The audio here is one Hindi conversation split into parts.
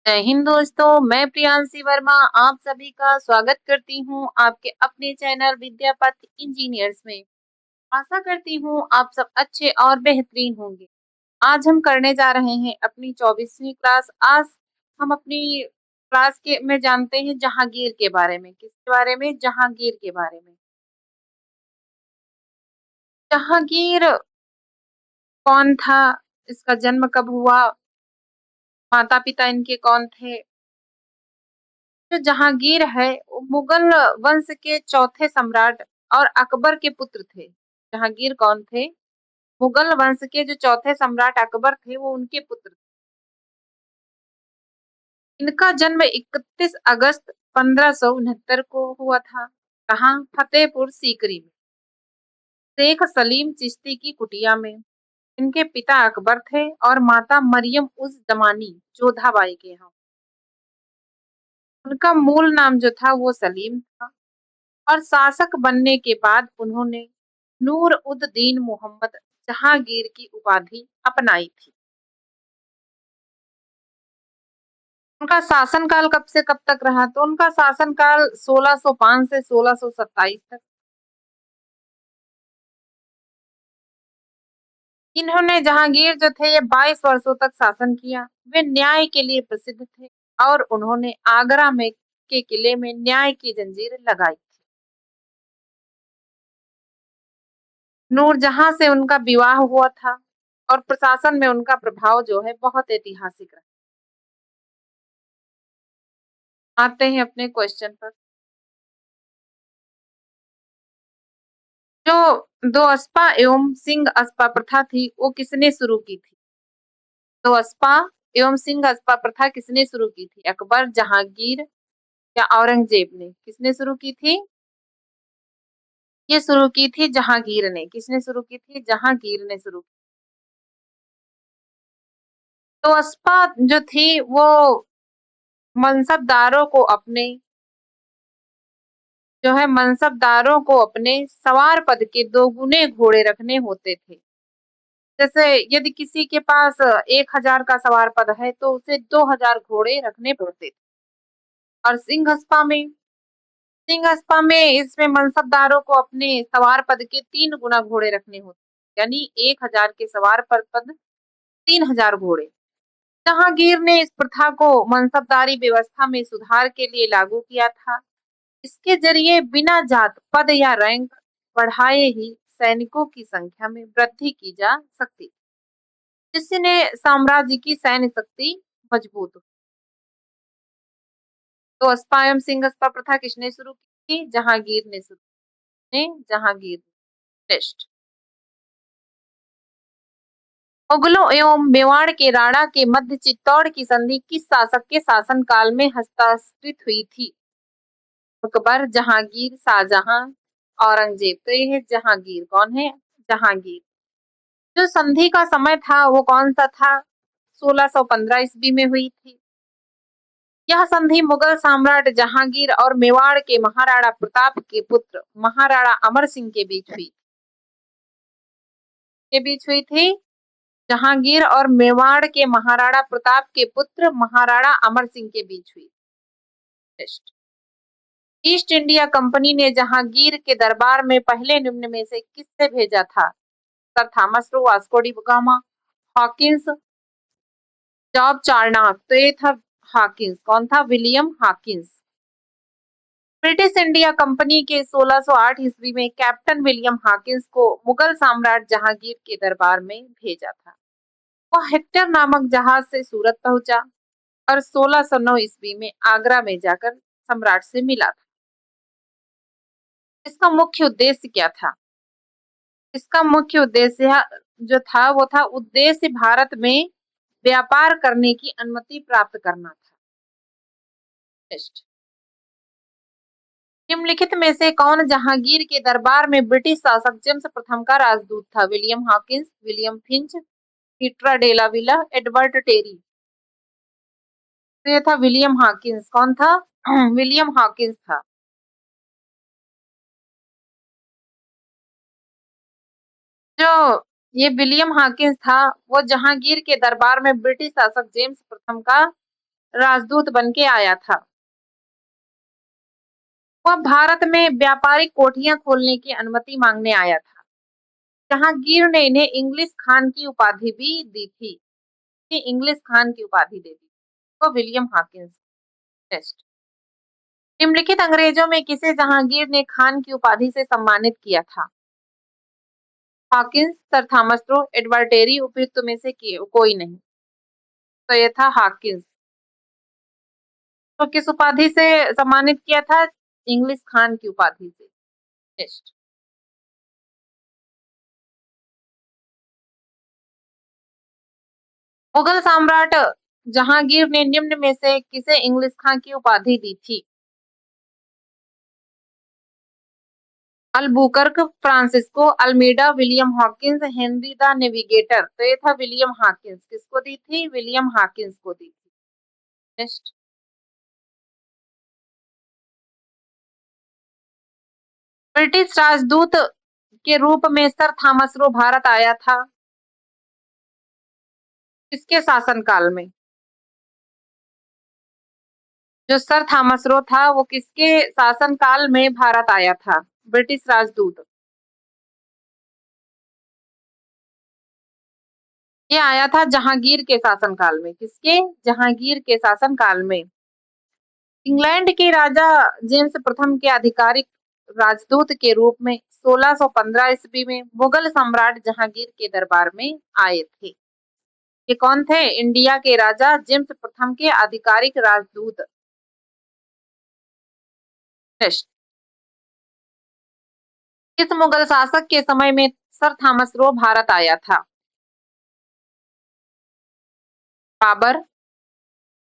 जय हिंद दोस्तों, मैं प्रियांशी वर्मा आप सभी का स्वागत करती हूँ आपके अपने चैनल विद्यापथ इंजीनियर्स में। आशा करती हूँ आप सब अच्छे और बेहतरीन होंगे। आज हम करने जा रहे हैं अपनी 24वीं क्लास। आज हम अपनी क्लास के में जानते हैं जहांगीर के बारे में। किसके बारे में? जहांगीर के बारे में। जहांगीर कौन था? इसका जन्म कब हुआ? माता पिता इनके कौन थे? जो जहांगीर है वो मुगल वंश के चौथे सम्राट और अकबर के पुत्र थे। जहांगीर कौन थे? मुगल वंश के जो चौथे सम्राट अकबर थे वो उनके पुत्र थे। इनका जन्म 31 अगस्त 1569 को हुआ था। कहाँ? फतेहपुर सीकरी में, शेख सलीम चिश्ती की कुटिया में। इनके पिता अकबर थे और माता मरियम उज जमानी जोधाबाई के यहाँ। उनका मूल नाम जो था वो सलीम था और शासक बनने के बाद उन्होंने नूर उद दीन मोहम्मद जहांगीर की उपाधि अपनाई थी। उनका शासनकाल कब से कब तक रहा? तो उनका शासनकाल 1605 से 1627 तक। इन्होंने जहांगीर जो थे ये 22 वर्षों तक शासन किया। वे न्याय के लिए प्रसिद्ध थे और उन्होंने आगरा में के किले में न्याय की जंजीर लगाई थी। नूरजहां से उनका विवाह हुआ था और प्रशासन में उनका प्रभाव जो है बहुत ऐतिहासिक रहा। आते हैं अपने क्वेश्चन पर। जो दो अस्पा एवं सिंह अस्पा प्रथा थी वो किसने शुरू की थी? दो अस्पा एवं सिंह अस्पा प्रथा किसने शुरू की थी? अकबर, जहांगीर या औरंगजेब ने? किसने शुरू की थी? ये शुरू की थी जहांगीर ने। किसने शुरू की थी? जहांगीर ने शुरू की। तो अस्पा जो थी वो मनसबदारों को अपने सवार पद के 2 गुने घोड़े रखने होते थे। जैसे यदि किसी के पास 1000 का सवार पद है तो उसे 2000 घोड़े रखने पड़ते थे। और सिंह अस्पा में इसमें मनसबदारों को अपने सवार पद के 3 गुना घोड़े रखने होते, यानी 1000 के सवार पद 3000 घोड़े। जहांगीर ने इस प्रथा को मनसबदारी व्यवस्था में सुधार के लिए लागू किया था। इसके जरिए बिना जात, पद या रैंक बढ़ाए ही सैनिकों की संख्या में वृद्धि की जा सकती, जिससे साम्राज्य की सैन्य शक्ति मजबूत हो। तो अस्पा एवं सिंह अस्पा प्रथा किसने शुरू की थी? जहांगीर ने शुरू ने जहांगीर। नेक्स्ट, मुगलों एवं मेवाड़ के राणा के मध्य चित्तौड़ की संधि किस शासक के शासनकाल में हस्ताक्षरित हुई थी? अकबर, जहांगीर, शाहजहां, औरंगजेब। तो ये है जहांगीर। कौन है? जहांगीर। जो संधि का समय था वो कौन सा था? 1615 ईस्वी में हुई थी। यह संधि मुगल सम्राट जहांगीर और मेवाड़ के महाराणा प्रताप के पुत्र महाराणा अमर सिंह के बीच हुई थी। जहांगीर और मेवाड़ के महाराणा प्रताप के पुत्र महाराणा अमर सिंह के बीच हुई। नेक्स्ट, ईस्ट इंडिया कंपनी ने जहांगीर के दरबार में पहले निम्न में से किससे भेजा था? Sir Thomas Roe, Vasco da Gama, Hawkins, Job Charnock. तो ये था हॉकिंस। कौन था? William Hawkins. British India company के 1608 ईस्वी में कैप्टन विलियम हॉकिंस को मुगल सम्राट जहांगीर के दरबार में भेजा था। वह हेक्टर नामक जहाज से सूरत पहुंचा और 1609 ईस्वी में आगरा में जाकर सम्राट से मिला था। इसका मुख्य उद्देश्य क्या था? इसका मुख्य उद्देश्य जो था वो था उद्देश्य भारत में व्यापार करने की अनुमति प्राप्त करना था। नेक्स्ट, निम्नलिखित में से कौन जहांगीर के दरबार में ब्रिटिश शासक जेम्स प्रथम का राजदूत था? विलियम हॉकिंस, विलियम फिंच, पीटरा डेला विला, एडवर्ड टेरी। तो ये था विलियम हॉकिंस। कौन था? विलियम हॉकिंस था। जो ये विलियम हॉकिंस था वो जहांगीर के दरबार में ब्रिटिश शासक जेम्स प्रथम का राजदूत बन के आया था। वह भारत में व्यापारिक कोठियां खोलने की अनुमति मांगने आया था। जहांगीर ने इन्हें इंग्लिश खान की उपाधि भी दी थी। ये इंग्लिश खान की उपाधि दे दी तो विलियम हॉकिंस। टेस्ट। निम्नलिखित अंग्रेजों में किसे जहांगीर ने खान की उपाधि से सम्मानित किया था? Hawkins, Sir Thomas Roe, Edward Terry, उपयुक्त में से कोई नहीं। तो ये था हॉकिंस। तो किस उपाधि से सम्मानित किया था? इंग्लिश खान की उपाधि से। नेक्स्ट। मुगल सम्राट जहांगीर ने निम्न में से किसे इंग्लिश खान की उपाधि दी थी? Albuquerque, Francisco, Almeida, William Hawkins, Henry the navigator. तो ये था विलियम हॉकिंस। किसको दी थी? विलियम हॉकिंस को दी थी। नेक्स्ट। ब्रिटिश राजदूत के रूप में सर थॉमस रो भारत आया था किसके शासनकाल में? जो सर थॉमस रो था वो किसके शासनकाल में भारत आया था? ब्रिटिश राजदूत। ये आया था जहांगीर के शासनकाल में। किसके? जहांगीर के शासनकाल में। इंग्लैंड के राजा जेम्स प्रथम के आधिकारिक राजदूत के रूप में 1615 ईस्वी में मुगल सम्राट जहांगीर के दरबार में आए थे। ये कौन थे? इंडिया के राजा जेम्स प्रथम के आधिकारिक राजदूत। नेक्स्ट। किस मुगल शासक के समय में सर थॉमस रो भारत आया था? बाबर,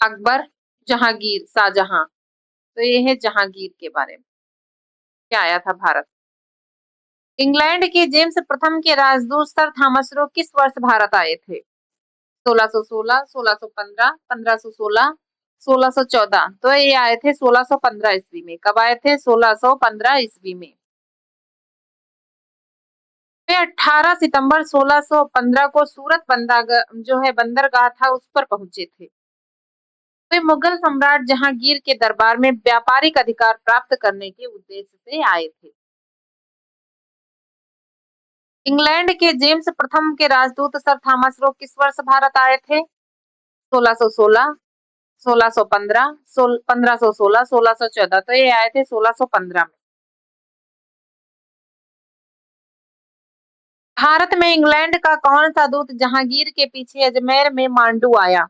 अकबर, जहांगीर, शाहजहां। तो ये है जहांगीर के बारे में क्या आया था भारत। इंग्लैंड के जेम्स प्रथम के राजदूत सर थॉमस रो किस वर्ष भारत आए थे? 1616, 1615, 1516, 1614। तो ये आए थे 1615 ईस्वी में। कब आए थे? 1615 ईस्वी में। वे 18 सितंबर 1615 को सूरत जो है बंदरगाह था उस पर पहुंचे थे। वे मुगल सम्राट जहांगीर के दरबार में व्यापारिक अधिकार प्राप्त करने के उद्देश्य से आए थे। इंग्लैंड के जेम्स प्रथम के राजदूत सर थॉमस रो किस वर्ष भारत आए थे? 1616, 1615, 1516, 1614। तो ये आए थे 1615 में। भारत में इंग्लैंड का कौन सा दूत जहांगीर के पीछे अजमेर में मांडू आया?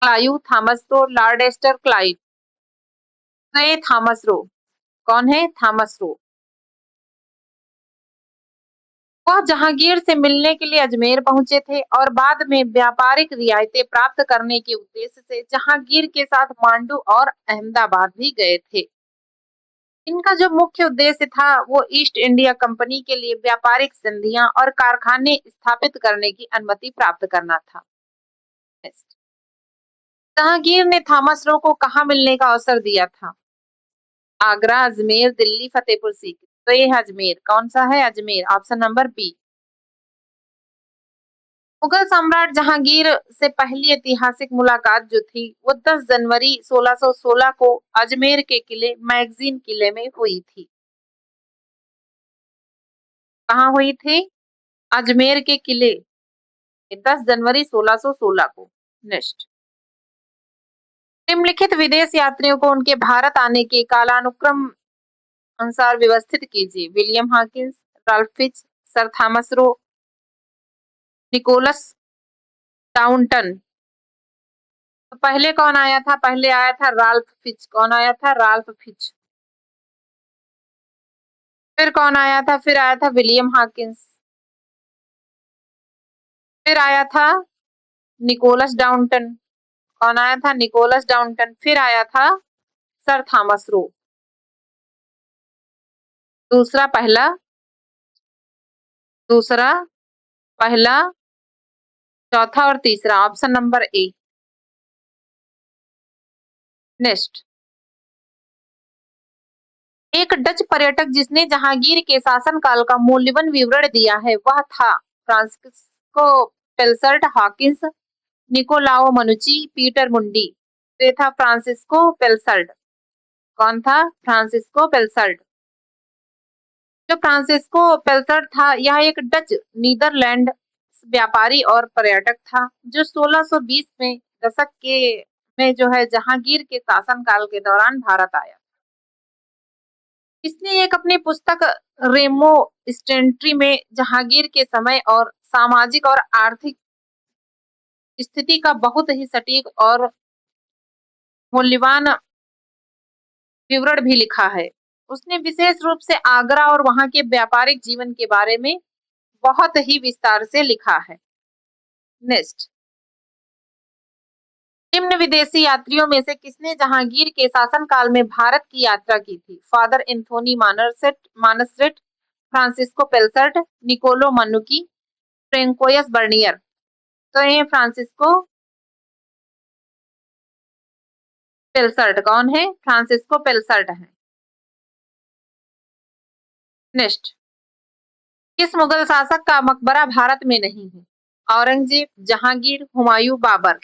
क्लाइव, थॉमस रो, लॉर्ड एस्टर क्लाइव। तो ये थॉमस रो। कौन है? Thomas Roe. वह जहांगीर से मिलने के लिए अजमेर पहुंचे थे और बाद में व्यापारिक रियायतें प्राप्त करने के उद्देश्य से जहांगीर के साथ मांडू और अहमदाबाद भी गए थे। इनका जो मुख्य उद्देश्य था वो ईस्ट इंडिया कंपनी के लिए व्यापारिक संधियां और कारखाने स्थापित करने की अनुमति प्राप्त करना था। जहांगीर ने थॉमस रो को कहाँ मिलने का अवसर दिया था? आगरा, अजमेर, दिल्ली, फतेहपुर सीकरी। तो ये है अजमेर। कौन सा है? Ajmer. Option number B. Mughal सम्राट जहांगीर से पहली ऐतिहासिक मुलाकात जो थी वो 10 जनवरी 1616 को अजमेर के किले मैगजीन किले में हुई थी। कहाँ हुई थी? अजमेर के किले 10 जनवरी 1616 को। नेक्स्ट। निम्नलिखित विदेश यात्रियों को उनके भारत आने के कालानुक्रम अनुसार व्यवस्थित कीजिए। William Hawkins, Ralph Fitch, sir Thomas Roe, Nicholas Downton. तो पहले कौन आया था? पहले आया था राल्फ फिच। कौन आया था? Ralph Fitch. फिर कौन आया था? फिर आया था विलियम हॉकिंस। फिर आया था निकोलस डाउनटन। कौन आया था? निकोलस डाउनटन। फिर आया था सर थॉमस रो। दूसरा, पहला, दूसरा, पहला, चौथा और तीसरा। Option number A. नेक्स्ट। एक डच पर्यटक जिसने जहांगीर के शासनकाल का मूल्यवान विवरण दिया है वह था फ्रांसिस्को पेल्सर्ट हॉकिंस, निकोलाओ मनुची, पीटर मुंडी। तो ये था फ्रांसिस्को पेलसल्ड। कौन था? फ्रांसिस्को पेलसल्ड। जो फ्रांसिस्को पेलसल्ड था, यह एक डच नीदरलैंड व्यापारी और पर्यटक था, जो 1620 में दशक के में जो है जहांगीर के शासनकाल के दौरान भारत आया। इसने एक अपनी पुस्तक रेमो स्टेंट्री में जहांगीर के समय और सामाजिक और आर्थिक स्थिति का बहुत ही सटीक और मूल्यवान विवरण भी लिखा है। उसने विशेष रूप से आगरा और वहां के व्यापारिक जीवन के बारे में बहुत ही विस्तार से लिखा है। नेक्स्ट, निम्न विदेशी यात्रियों में से किसने जहांगीर के शासनकाल में भारत की यात्रा की थी? Father Anthony Monserrate, Francisco Pelsaert, Niccolao Manucci, François Bernier. तो ये फ्रांसिस्को पेलसर्ट। कौन है? फ्रांसिस्को पेलसर्ट है। नेक्स्ट, किस मुगल शासक का मकबरा भारत में नहीं है? औरंगजेब, जहांगीर, हुमायूं, बाबर।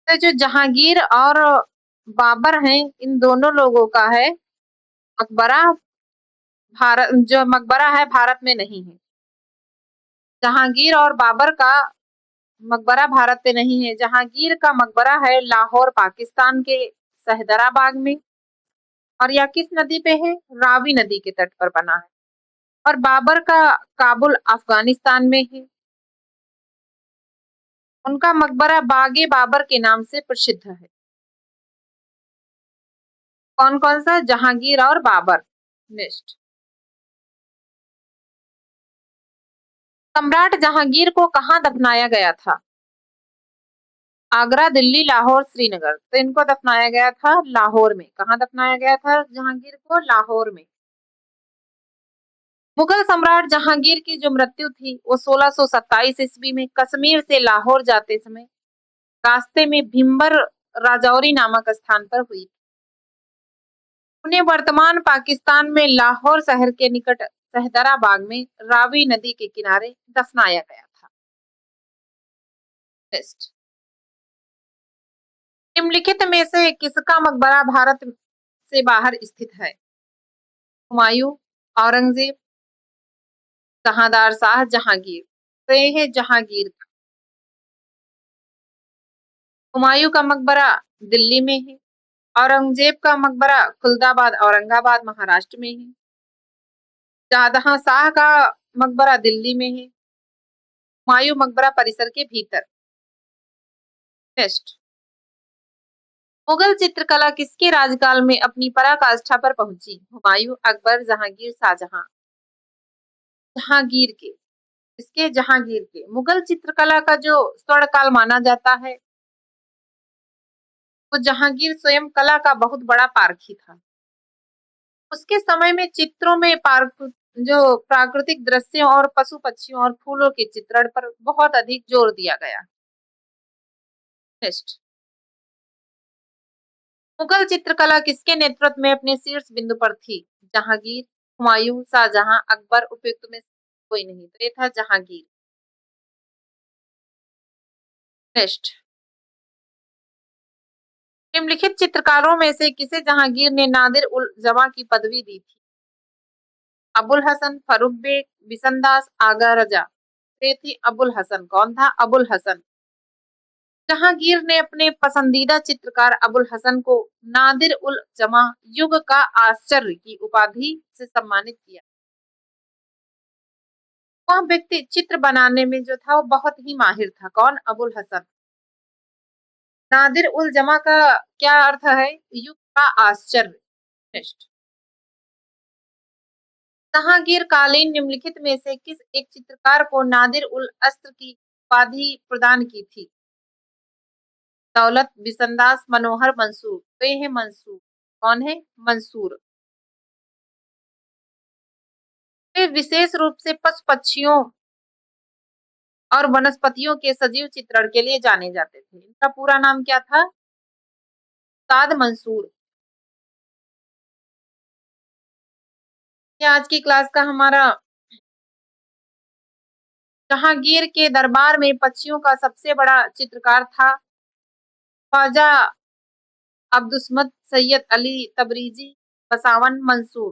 तो जो जहांगीर और बाबर हैं, इन दोनों लोगों का है मकबरा। भारत जो मकबरा है भारत में नहीं है। जहांगीर और बाबर का मकबरा भारत में नहीं है। जहांगीर का मकबरा है लाहौर पाकिस्तान के सहदराबाग में। और यह किस नदी पे है? रावी नदी के तट पर बना है। और बाबर का काबुल अफगानिस्तान में है। उनका मकबरा बागे बाबर के नाम से प्रसिद्ध है। कौन कौन सा? जहांगीर और बाबर। नेक्स्ट, सम्राट जहांगीर को कहाँ दफनाया गया था? आगरा, दिल्ली, लाहौर, श्रीनगर। तो इनको दफनाया गया था लाहौर में। कहाँ दफनाया गया था जहांगीर को? लाहौर में। मुगल सम्राट जहांगीर की जो मृत्यु थी वो 1627 ईस्वी में कश्मीर से लाहौर जाते समय रास्ते में भिम्बर राजौरी नामक स्थान पर हुई। उन्हें वर्तमान पाकिस्तान में लाहौर शहर के निकट सहदराबाद में रावी नदी के किनारे दफनाया गया था। नेक्स्ट, निम्नलिखित में से किसका मकबरा भारत से बाहर स्थित है? हुमायूं, औरंगजेब, जहांदार शाह, जहांगीर। तो ये है जहांगीर का। हुमायूं का मकबरा दिल्ली में है। औरंगजेब का मकबरा खुलदाबाद औरंगाबाद महाराष्ट्र में है। जहां शाह का मकबरा दिल्ली में है। हुमायूं मकबरा परिसर के भीतर। नेक्स्ट, मुगल चित्रकला किसके राजकाल में अपनी पराकाष्ठा पर पहुंची? हुमायूं, अकबर, जहांगीर, शाहजहां। जहांगीर के। इसके जहांगीर के। मुगल चित्रकला का जो स्वर्ण काल माना जाता है वो जहांगीर स्वयं कला का बहुत बड़ा पारखी था। उसके समय में चित्रों में जो प्राकृतिक दृश्यों और पशु पक्षियों और फूलों के चित्रण पर बहुत अधिक जोर दिया गया। नेक्स्ट, मुगल चित्रकला किसके नेतृत्व में अपने शीर्ष बिंदु पर थी? जहांगीर, हुमायूं, शाहजहां, अकबर। उपयुक्त में कोई नहीं। तो ये था जहांगीर। नेक्स्ट, निम्नलिखित चित्रकारों में से किसे जहांगीर ने नादिर उल जमा की पदवी दी थी? अबुल हसन, फरूख बेग, बिसनदास, आगा रजा। ये थी अबुल हसन। कौन था? अबुल हसन। जहांगीर ने अपने पसंदीदा चित्रकार अबुल हसन को नादिर उल जमा युग का आश्चर्य की उपाधि से सम्मानित किया। वह व्यक्ति चित्र बनाने में जो था वो बहुत ही माहिर था। कौन? अबुल हसन। नादिर उल जमा का क्या अर्थ है? युग का आश्चर्य। नेक्स्ट, जहांगीर कालीन निम्नलिखित में से किस एक चित्रकार को नादिर उल अस्र की उपाधि प्रदान की थी? दौलत, बिसनदास, मनोहर, मंसूर। तो ये है मंसूर। कौन है? मंसूर। वे विशेष रूप से पशु पक्षियों और वनस्पतियों के सजीव चित्रण के लिए जाने जाते थे। इनका पूरा नाम क्या था? उस्ताद मंसूर। ये आज की क्लास का हमारा जहांगीर के दरबार में पक्षियों का सबसे बड़ा चित्रकार था ख्वाजा अब्दुस्मद सैयद अली तबरीजी बसावन मंसूर।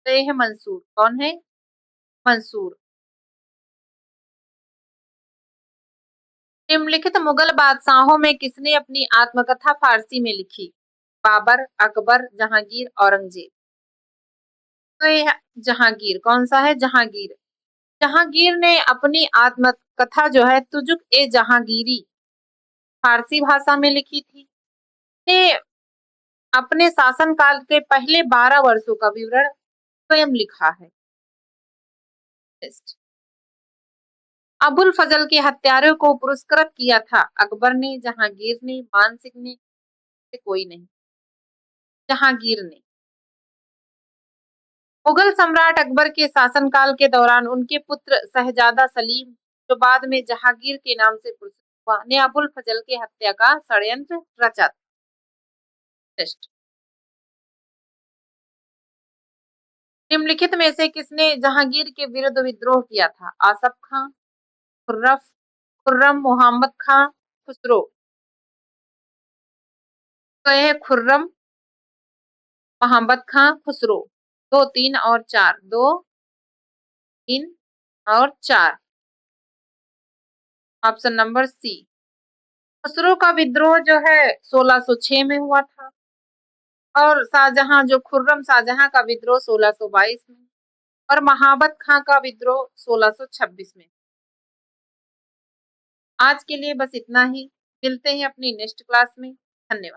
तो ये है मंसूर, कौन है? मंसूर। निम्नलिखित मुगल बादशाहों में किसने अपनी आत्मकथा फारसी में लिखी? बाबर, अकबर, जहांगीर, औरंगजेब। तो ये जहांगीर, कौन सा है? जहांगीर। जहांगीर ने अपनी आत्मकथा जो है तुजुक ए जहांगीरी फारसी भाषा में लिखी थी। ने अपने शासनकाल के पहले 12 वर्षों का विवरण स्वयं लिखा है। अबुल फजल के हत्यारों को पुरस्कृत किया था अकबर ने, जहांगीर ने, मान सिंह ने, कोई नहीं? जहांगीर ने। मुगल सम्राट अकबर के शासनकाल के दौरान उनके पुत्र शहजादा सलीम, जो बाद में जहांगीर के नाम से प्रसिद्ध हुआ, ने अबुल फजल के हत्या का षड्यंत्र रचा। निम्नलिखित में से किसने जहांगीर के विरुद्ध विद्रोह किया था? आसफ खां, खुर्रम, मोहम्मद खां, खुसरो। तो यह खुर्रम, मोहम्मद खां, खुसरो। 2, 3 और 4, 2, 3 और 4। Option number C. खुसरो का विद्रोह जो है 1606 में हुआ था और शाहजहां जो खुर्रम शाहजहां का विद्रोह 1622 में और मोहम्मद खां का विद्रोह 1626 में। आज के लिए बस इतना ही। मिलते हैं अपनी नेक्स्ट क्लास में। धन्यवाद।